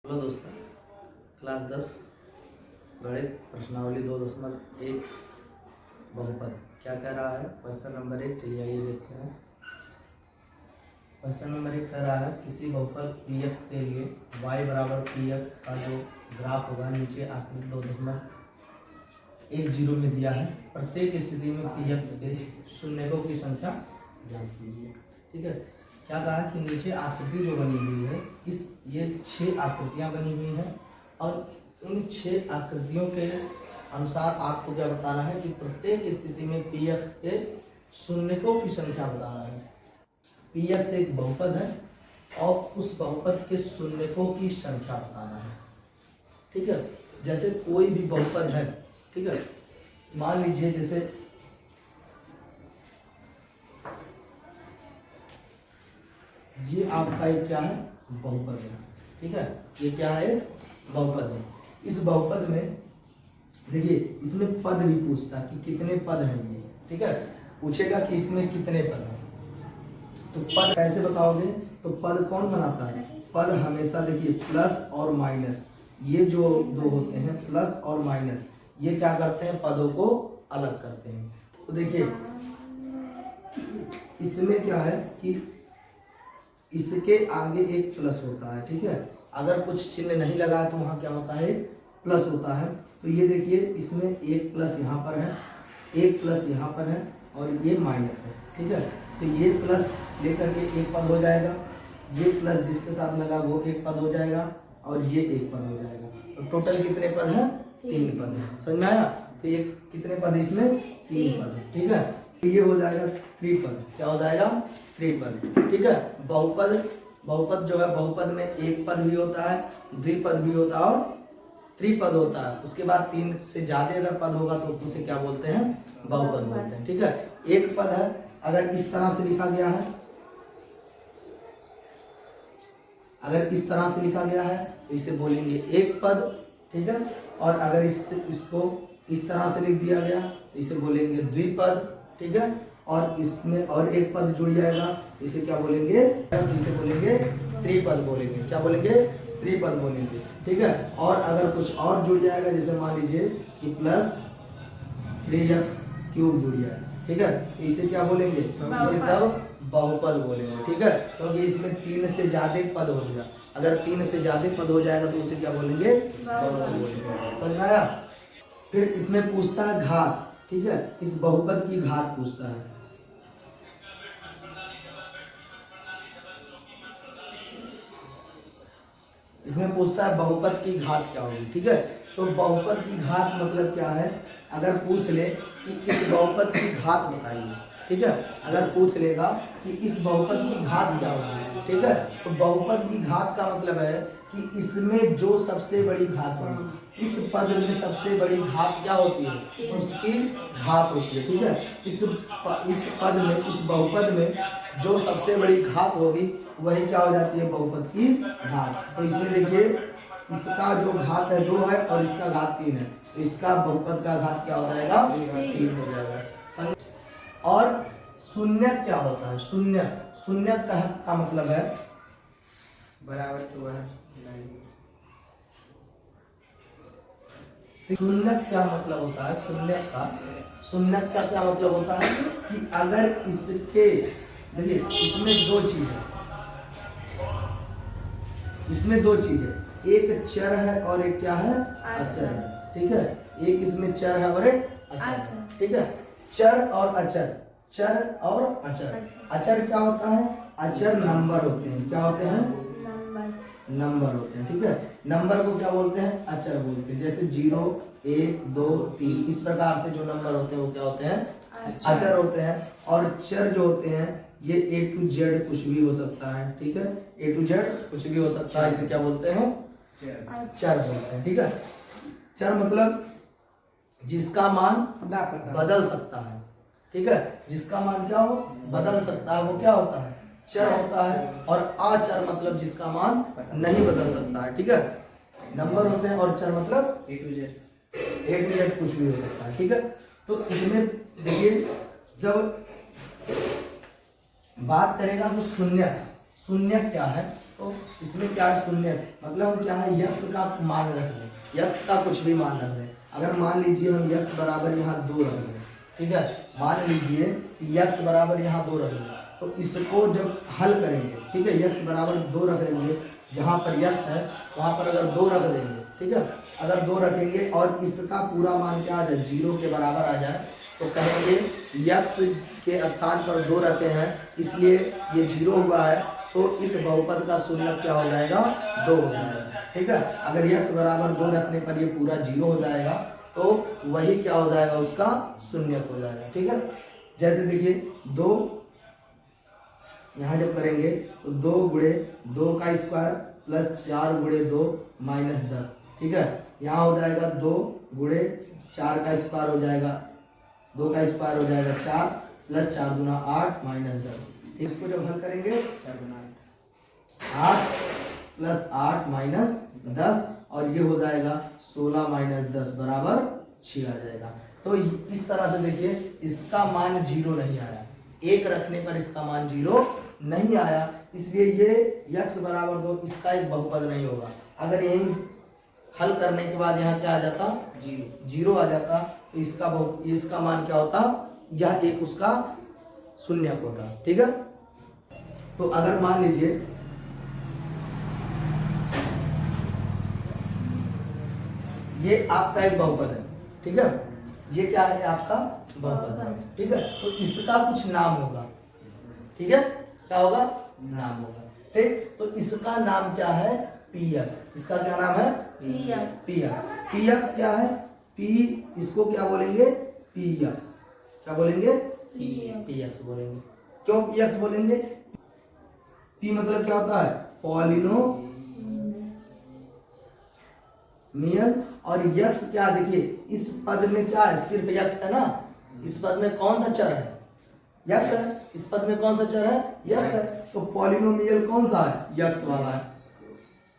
Hello दोस्तों, class 10 गणित प्रश्नावली 2.1 बहुपद क्या कह रहा है। क्वेश्चन नंबर 1, चलिए आइए देखते हैं। क्वेश्चन नंबर 1 कह रहा है किसी बहुपद px के लिए y बराबर px का जो ग्राफ होगा नीचे आकृति 2.10 में दिया है। प्रत्येक स्थिति में px के शून्यकों की संख्या ज्ञात कीजिए। ठीक है, क्या कहा कि नीचे आकृति जो बनी हुई है ये 6 आकृतियां बनी हुई हैं और इन 6 आकृतियों के अनुसार आपको क्या बताना है कि प्रत्येक स्थिति में px के शून्यकों की संख्या बताना है। px एक बहुपद है और उस बहुपद के शून्यकों की संख्या बताना है। ठीक है, जैसे कोई भी बहुपद है, ठीक है, मान लीजिए जैसे ये आपका एक क्या है, बहुपद है। ठीक है, ये क्या है, बहुपद है। इस बहुपद में देखिए इसमें पद भी पूछता है कि कितने पद हैं ये। ठीक है, पूछेगा कि इसमें कितने पद हैं, तो पद कैसे बताओगे। तो पद कौन बनाता है, पद हमेशा देखिए प्लस और माइनस, ये जो दो होते हैं प्लस और माइनस, ये क्या करते हैं, पदों को अलग करते हैं। तो देखिए इसमें क्या है कि इसके आगे एक प्लस होता है। ठीक है, अगर कुछ चिन्ह नहीं लगा तो वहां क्या होता है, प्लस होता है। तो ये देखिए इसमें एक प्लस यहाँ पर है, एक प्लस यहाँ पर है और ये माइनस है। ठीक है, तो ये प्लस लेकर के एक पद हो जाएगा, ये प्लस जिसके साथ लगा वो एक पद हो जाएगा और ये एक पद हो जाएगा। तो टोटल कितने पद हैं, 3 पद हैं। समझ में आया। तो ये कितने पद, इसमें 3 पद है। ठीक है, तो ये हो जाएगा त्रिपद। क्या हो जाएगा, त्रिपद। ठीक है, बहुपद जो है, बहुपद में एक पद भी होता है, द्विपद भी होता है और त्रिपद होता है। उसके बाद 3 से ज्यादा अगर पद होगा तो उसे क्या बोलते हैं, बहुपद बोलते हैं। ठीक है, एक पद है अगर इस तरह से लिखा गया है, अगर इस तरह से लिखा गया है तो इसे बोलेंगे एक पद। ठीक है, और अगर इसको इस तरह से लिख दिया गया तो इसे बोलेंगे द्विपद। ठीक है, और इसमें और एक पद जुड़ जाएगा तो इसे क्या बोलेंगे, इसे बोलेंगे त्रिपद बोलेंगे। क्या बोलेंगे, त्रिपद बोलेंगे। ठीक है, और अगर कुछ और जुड़ जाएगा, जैसे मान लीजिए कि प्लस 3x³ जुड़ जाएगा, ठीक है, तो इसे क्या बोलेंगे, इसे तब बहुपद बोलेंगे। ठीक है, क्योंकि इसमें 3 से ज्यादा पद हो गया। अगर 3 से ज्यादा पद हो जाएगा तो उसे क्या बोलेंगे, बहुपद बोलेंगे। समझ में आया। फिर इसमें पूछता है घात। ठीक है, इस बहुपद की घात पूछता है। इसमें पूछता है बहुपद की घात क्या होगी। ठीक है, तो बहुपद की घात मतलब क्या है, अगर पूछ ले कि इस बहुपद की घात बताइए। ठीक है, अगर पूछ लेगा कि इस बहुपद की घात क्या होगी, ठीक है, तो बहुपद की घात का मतलब है कि इसमें जो सबसे बड़ी घात होगी, इस पद में सबसे बड़ी घात क्या होती है, उसकी घात होती है। ठीक है, इस पद में, इस बहुपद में जो सबसे बड़ी घात होगी वही क्या हो जाती है, बहुपद की घात। तो इसमें देखिए इसका जो घात है 2 है और इसका घात 3 है, तो इसका बहुपद का घात क्या हो जाएगा, 3 हो जाएगा। और शून्य क्या होता है, शून्य का मतलब है बराबर तो है। शून्य क्या मतलब होता है, शून्य का क्या मतलब होता है कि अगर इसके, देखिए इसमें 2 चीज है, इसमें 2 चीज है, एक चर है और एक क्या है, अचर है। ठीक है, एक इसमें चर है और एक अचर है। ठीक है, चर और अचर, चर और अचर। अचर क्या होता है, अचर नंबर होते हैं। क्या होते हैं, नंबर होते हैं। ठीक है, नंबर को क्या बोलते हैं, अचर बोलते हैं। जैसे 0, 1, 2, 3 इस प्रकार से जो नंबर होते हैं वो क्या होते हैं, अचर होते हैं। और चर जो होते हैं ये A to Z कुछ भी हो सकता है। ठीक है, A to Z कुछ भी हो सकता है, इसे क्या बोलते हैं, चर बोलते हैं। ठीक है, चर मतलब जिसका मान बदल सकता है। ठीक है, जिसका मान क्या हो, बदल सकता है, वो क्या होता है, चर होता है। और अचर मतलब जिसका मान नहीं बदल सकता है। ठीक है, नंबर होते हैं और चर मतलब A to Z कुछ भी हो सकता है। ठीक है, तो इसमें देखिए जब बात करेगा तो शून्य क्या है, तो इसमें क्या है शून्य, मतलब हम क्या है यक्स का मान रख लें, यक्स का कुछ भी मान रख लें। अगर मान लीजिए हम यक्स बराबर यहाँ 2 रख लें, ठीक है, मान लीजिए कि यक्स बराबर यहाँ 2 रख लें, तो इसको जब हल करेंगे, ठीक है, यक्स बराबर 2 रख लेंगे, जहाँ पर यक्स है वहाँ पर अगर 2 रख देंगे, ठीक है, अगर 2 रखेंगे और इसका पूरा मान क्या आ जाए 0 के बराबर आ जाए, तो कहेंगे यक्स के स्थान पर 2 रखे हैं इसलिए ये 0 हुआ है, तो इस बहुपद का शून्य क्या हो जाएगा 2 हो जाएगा, ठीक है। अगर यक्स बराबर 2 रखने पर ये पूरा 0 हो जाएगा, तो वही क्या हो जाएगा उसका शून्य हो जाएगा, ठीक है। जैसे देखिए 2 यहाँ जब करेंगे तो 2 गुणे 2 का स्क्वायर प्लस 4 गुणे 2 माइनस 10, ठीक है। यहाँ हो जाएगा 2 गुणे 4 का स्क्वायर हो जाएगा, 2 का स्क्वायर हो जाएगा 4 प्लस 4 गुना 8 माइनस 10। इसको जब हल करेंगे 8 प्लस 8 माइनस 10 और ये हो जाएगा 16 माइनस 10 बराबर 6 आ जाएगा। तो इस तरह से देखिए इसका मान 0 नहीं आया, 1 रखने पर इसका मान 0 नहीं आया, इसलिए ये यक्स बराबर 2 इसका एक बहुपद नहीं होगा। अगर यही हल करने के बाद यहाँ क्या आ जाता 0 आ जाता, तो इसका मान क्या होता, यह एक उसका शून्यक होता, ठीक है। तो अगर मान लीजिए ये आपका एक बहुपद है, ठीक है, ये क्या है आपका बहुपद है, ठीक है, तो इसका कुछ नाम होगा, ठीक है, क्या होगा नाम होगा, ठीक। तो इसका नाम क्या है px, इसका क्या नाम है px क्या है p, इसको क्या बोलेंगे px, क्या बोलेंगे px बोलेंगे। क्यों px बोलेंगे, p मतलब क्या होता है पॉलिनोमियल, और यक्स क्या देखिए इस पद में क्या है सिर्फ यक्स है ना, इस पद में कौन सा चर है यक्स है, इस पद में कौन सा चर है यक्स है, तो पॉलिनोमियल कौन सा है यक्स वाला है,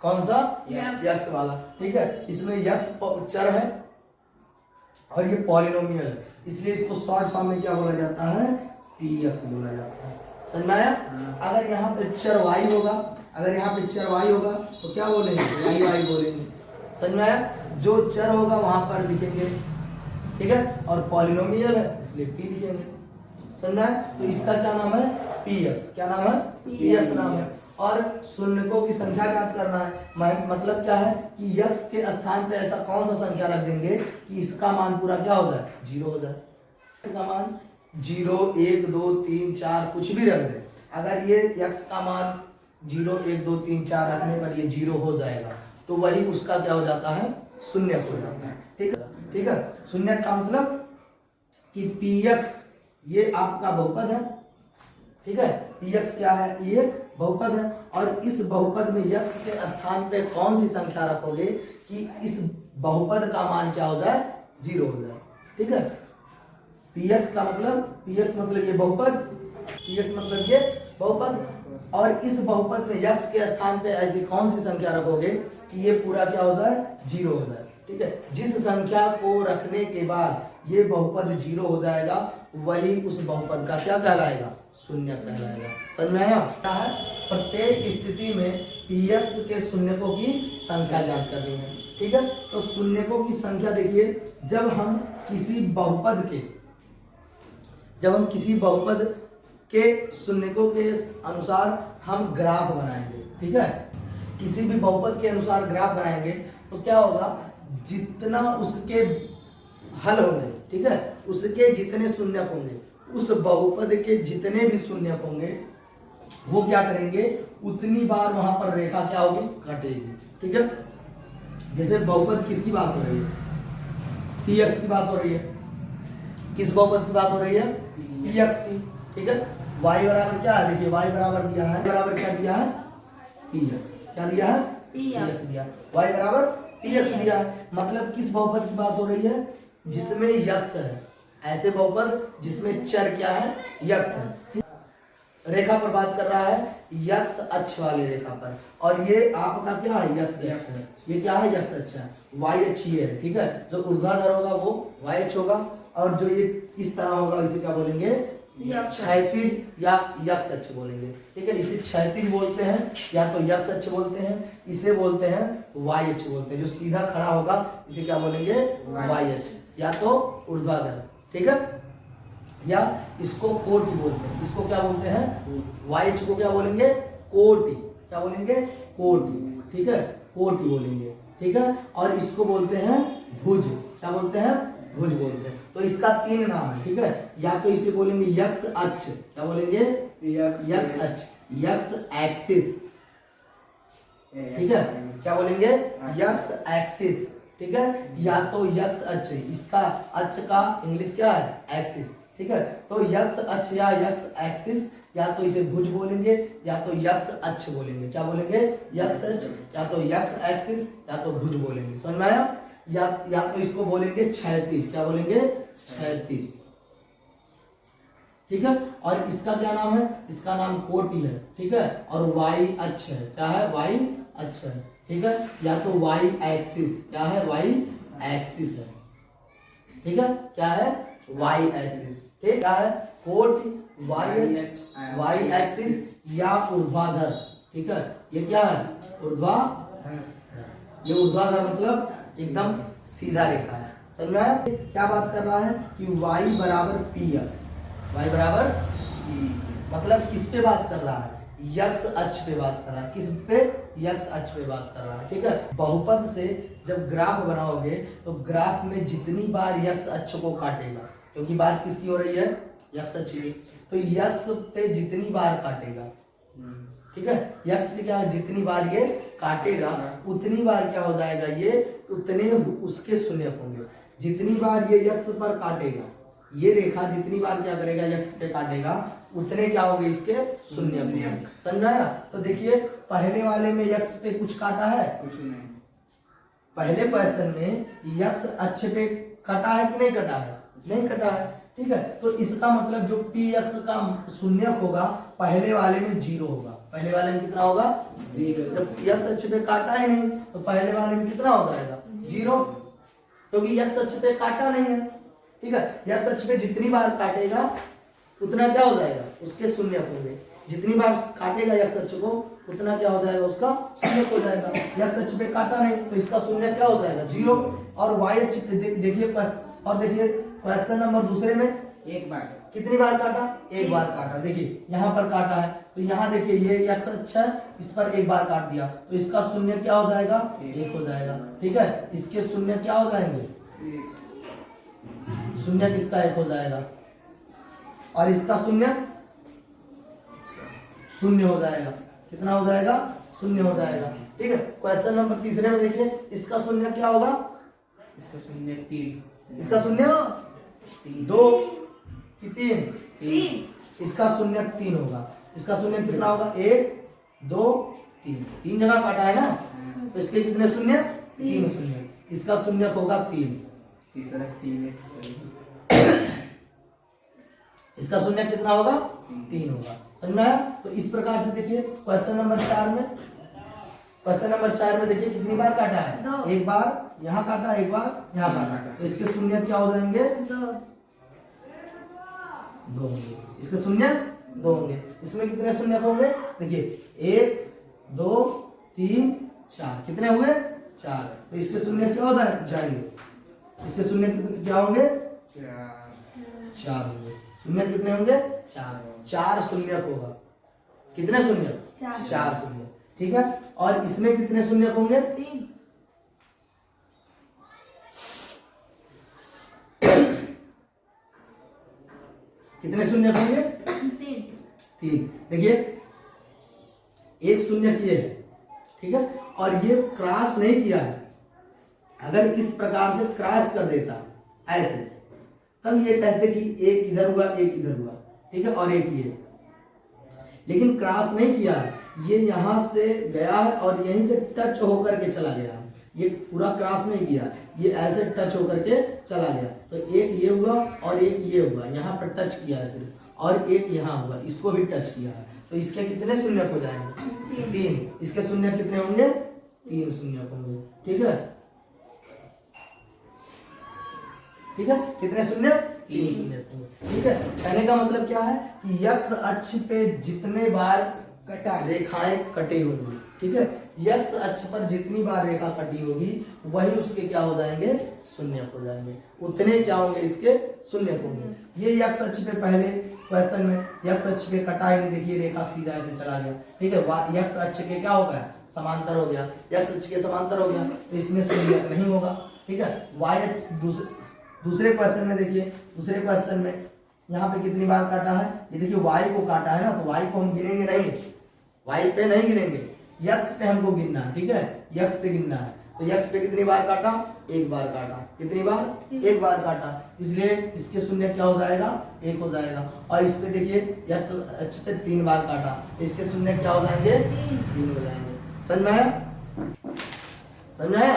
कौन सा यक्स वाला, ठीक है। इसमें यक्स चर है और ये पॉलिनोमियल है, इसलिए इसको शॉर्ट फॉर्म में क्या बोला जाता है px बोला जाता है, समझ में आया। अगर यहाँ पे चर y होगा, अगर यहाँ पे चर y होगा तो क्या बोलेंगे y बोलेंगे, समझ में आया। जो चर होगा वहां पर लिखेंगे, ठीक है, और पॉलिनोमियल है इसलिए p लिखेंगे, समझ में आया। तो इसका क्या नाम है px, क्या नाम है px नाम है। और शून्यकों की संख्या ज्ञात करना है, मतलब क्या है कि यक्स के स्थान पे ऐसा कौन सा संख्या रख देंगे कि इसका मान पूरा क्या हो जाए 0 हो जाए, इसका मान 0 1 2 3 4 कुछ भी रख दे, अगर ये यक्स का मान 0 1 2 3 4 रखने पर ये 0 हो जाएगा, तो वही उसका क्या हो जाता है शून्य हो जाता है, ठीक है, ठीक है। शून्य का मतलब कि px ये आपका बहुपद है, ठीक है, px क्या है ये बहुपद है, और इस बहुपद में यक्स के स्थान पे कौन सी संख्या रखोगे कि इस बहुपद का मान क्या हो जाए 0 हो जाए, ठीक है। px का मतलब px मतलब ये बहुपद, px मतलब ये बहुपद, और इस बहुपद में यक्स के स्थान पे ऐसी कौन सी संख्या रखोगे कि ये पूरा क्या हो जाए 0 हो जाए, ठीक है। जिस संख्या को रखने के बाद ये बहुपद 0 हो जाएगा वही उस बहुपद का क्या कहलाएगा शून्य कहलाएगा, समझ में आया। प्रत्येक स्थिति में px के शून्यकों की संख्या ज्ञात करनी है, ठीक है। तो शून्यकों की संख्या देखिए जब हम किसी बहुपद के शून्यकों के अनुसार हम ग्राफ बनाएंगे, ठीक है, किसी भी बहुपद के अनुसार ग्राफ बनाएंगे तो क्या होगा जितना उसके हल होंगे, ठीक है, उसके जितने शून्यक होंगे, उस बहुपद के जितने भी शून्यक होंगे वो क्या करेंगे उतनी बार वहां पर रेखा क्या होगी कटेगी, ठीक है। जैसे बहुपद किसकी बात हो रही है px की बात हो रही है, किस बहुपद की बात हो रही है px की, ठीक है। y बराबर क्या है देखिए y बराबर दिया है, बराबर क्या दिया है px, क्या दिया है px दिया, y बराबर px दिया है, मतलब किस बहुपद की बात हो रही है जिसमें यक्स है, ऐसे बहुपद जिसमें चर क्या है यक्स है। रेखा पर बात कर रहा है यक्स अक्ष वाली रेखा पर, और ये आपका क्या है यक्स अक्ष है, ये क्या है यक्स अक्ष है, y अक्ष ये है, ठीक है। जो ऊर्ध्वाधर होगा वो y अक्ष होगा, और जो ये इस तरह होगा इसे क्या बोलेंगे क्षैतिज या यक्ष अक्ष बोलेंगे, ठीक है। इसे क्षैतिज बोलते हैं या तो यक्ष अक्ष बोलते हैं, इसे बोलते हैं वाई अक्ष बोलते हैं। जो सीधा खड़ा होगा इसे क्या बोलेंगे, वाई अक्ष या तो ऊर्ध्वाधर, ठीक है। या इसको कोटि बोलते हैं, इसको क्या बोलते हैं, वाई अक्ष को क्या बोलेंगे, कोटि, क्या बोलेंगे, कोटि, ठीक है, कोटि बोलेंगे, ठीक है। और इसको बोलते हैं भुज, क्या बोलते हैं, भुज बोलते हैं। तो इसका 3 नाम है, ठीक है। या तो इसे बोलेंगे यक्ष अक्ष, क्या बोलेंगे, यक्ष अक्ष, यक्ष एक्सिस, ठीक है, क्या बोलेंगे, यक्ष एक्सिस, ठीक है। या तो यक्ष अक्ष, इसका अक्ष का इंग्लिश क्या है, एक्सिस, ठीक है। तो यक्ष अक्ष या यक्ष एक्सिस, या तो इसे भुज बोलेंगे या तो यक्ष अक्ष बोलेंगे, क्या बोलेंगे, यक्ष अक्ष या तो यक्ष एक्सिस या तो भुज बोलेंगे, समझ में आया। या तो इसको बोलेंगे क्षैतिज, क्या बोलेंगे, क्षैतिज, ठीक है। और इसका क्या नाम है, इसका नाम कोटि है, ठीक है। और वाई अक्ष है, क्या है, वाई अक्ष है, ठीक है। या तो वाई एक्सिस, क्या है, वाई एक्सिस है, ठीक है, क्या है, वाई एक्सिस, ठीक है। कोटि, वाई एक्सिस या ऊर्ध्वाधर, ठीक है। ये क्या है, ऊर्ध्वाधर, ये ऊर्ध्वाधर मतलब एकदम सीधा रेखा है, समझ में आया। क्या बात कर रहा है कि y बराबर पी एक्स, y बराबर मतलब किस पे बात कर रहा है, यक्ष अक्ष पे बात कर रहा है, किस पे, यक्ष अक्ष पे बात कर रहा है, ठीक है। बहुपद से जब ग्राफ बनाओगे तो ग्राफ में जितनी बार यक्ष अक्ष को काटेगा, क्योंकि बात किसकी हो रही है, यक्ष अक्ष की, तो यक्ष पे जितनी बार काटेगा, ठीक है, यक्ष पे क्या, जितनी बार ये काटेगा उतनी बार क्या हो जाएगा, ये उतने उसके शून्यक होंगे। जितनी बार ये यक्ष पर काटेगा, ये रेखा जितनी बार क्या करेगा, यक्ष पे काटेगा उतने क्या होंगे, इसके शून्यक होंगे, समझ आया। तो देखिए पहले वाले में यक्ष पे कुछ काटा है, कुछ नहीं, पहले क्वेश्चन में यक्ष अक्ष पे कटा है कि नहीं कटा है, नहीं कटा है, ठीक है। तो इसका मतलब जो पी एक्स का शून्यक होगा पहले वाले में 0 होगा, पहले वाले में कितना होगा, 0। जब यक्ष अक्ष पे काटा ही नहीं तो पहले वाले में कितना हो जाएगा, 0, क्योंकि यक्ष अक्ष पे काटा नहीं है, ठीक है। यक्ष अक्ष पे जितनी बार काटेगा उतना क्या हो जाएगा, उसके शून्यक होंगे। जितनी बार काटेगा यक्ष अक्ष को उतना क्या हो जाएगा, उसका शून्यक हो जाएगा। यक्ष अक्ष पे काटा नहीं तो इसका शून्यक क्या हो जाएगा, 0। और वाई अक्ष पे देखिए, और देखिए क्वेश्चन नंबर दूसरे में एक बार, कितनी बार काटा, एक बार काटा। देखिए यहाँ पर काटा है तो यहाँ देखिए ये यक्ष अक्ष है, इस पर एक बार काट दिया तो इसका शून्य क्या हो जाएगा, 1 हो जाएगा, ठीक है। इसके शून्य क्या हो जाएंगे, शून्य किसका 1 हो जाएगा, और इसका शून्य 0 हो जाएगा, कितना हो जाएगा, 0 हो जाएगा, ठीक है। क्वेश्चन नंबर तीसरे में देखिए इसका शून्य क्या होगा, इसका शून्य 3, इसका शून्य 2 कि 3, इसका शून्य 3 होगा। इसका शून्य कितना होगा, 1 2 3, 3 जगह काटा है ना, तो इसके कितने शून्य, 3 शून्य, इसका शून्य होगा 3, तीसरा 3 है, इसका शून्य कितना होगा, 3 होगा, समझ में आया। तो इस प्रकार से देखिए क्वेश्चन नंबर 4 में, क्वेश्चन नंबर 4 में देखिए कितनी बार काटा है, एक बार यहाँ काटा, एक बार यहाँ काटा, तो इसके शून्य क्या हो जाएंगे, 2 होंगे, इसके शून्य 2 होंगे। इसमें कितने शून्य होंगे, देखिए 1 2 3 4, कितने हुए, 4, तो इसके शून्य क्या हो जाएंगे, इसके शून्य क्या होंगे, 4 होंगे। शून्य कितने होंगे, 4 शून्य होगा, कितने शून्य, 4 शून्य, ठीक है। और इसमें कितने शून्य होंगे, 3, कितने शून्य होंगे, 3। देखिए एक शून्य किए है, ठीक है, और ये क्रॉस नहीं किया है। अगर इस प्रकार से क्रॉस कर देता ऐसे, तब ये कहते कि एक इधर हुआ, एक इधर हुआ, ठीक है, और एक ये, लेकिन क्रॉस नहीं किया है, ये यहाँ से गया है और यहीं से टच होकर के चला गया, ये पूरा क्रॉस नहीं किया, ये ऐसे टच होकर के चला गया। तो एक ये हुआ और एक ये हुआ, यहाँ पर टच किया है सिर्फ, और एक यहाँ हुआ, इसको भी टच किया है, तो इसके कितने शून्य हो जाएंगे, 3। इसके शून्य कितने होंगे, 3 शून्य होंगे, ठीक है, ठीक है, कितने शून्य, 3 शून्य होंगे। ठीक है, कहने का मतलब क्या है कि x अक्ष पे जितने बार कटा रेखाएं कटी होंगी, ठीक है, x अक्ष पर जितनी बार रेखा कटी होगी वही उसके क्या हो जाएंगे, शून्य हो जाएंगे, उतने क्या होंगे इसके शून्य होंगे। ये x अक्ष पे पहले क्वेश्चन में x अक्ष पे कटा ही नहीं, देखिए रेखा सीधा ऐसे चला गया, ठीक है, x अक्ष के क्या हो गया, समांतर हो गया, x अक्ष के समांतर हो गया तो इसमें शून्य नहीं होगा। ठीक है, y अक्ष दूसरे क्वेश्चन में देखिए, दूसरे क्वेश्चन में यहाँ पे कितनी बार काटा है, ये देखिए y को काटा है ना, तो y को हम गिनेंगे नहीं, y पे नहीं गिनेंगे, x पे हमको गिनना है। ठीक है, x पे गिनना है, तो x पे कितनी बार काटा, एक बार काटा, कितनी बार, एक बार काटा, इसलिए इसके शून्य क्या हो जाएगा, 1 हो जाएगा। और इस पे देखिए x अक्ष पे 3 बार काटा, इसके शून्य क्या हो जाएंगे, 3 हो जाएंगे। समझ में आया, समझ में आया?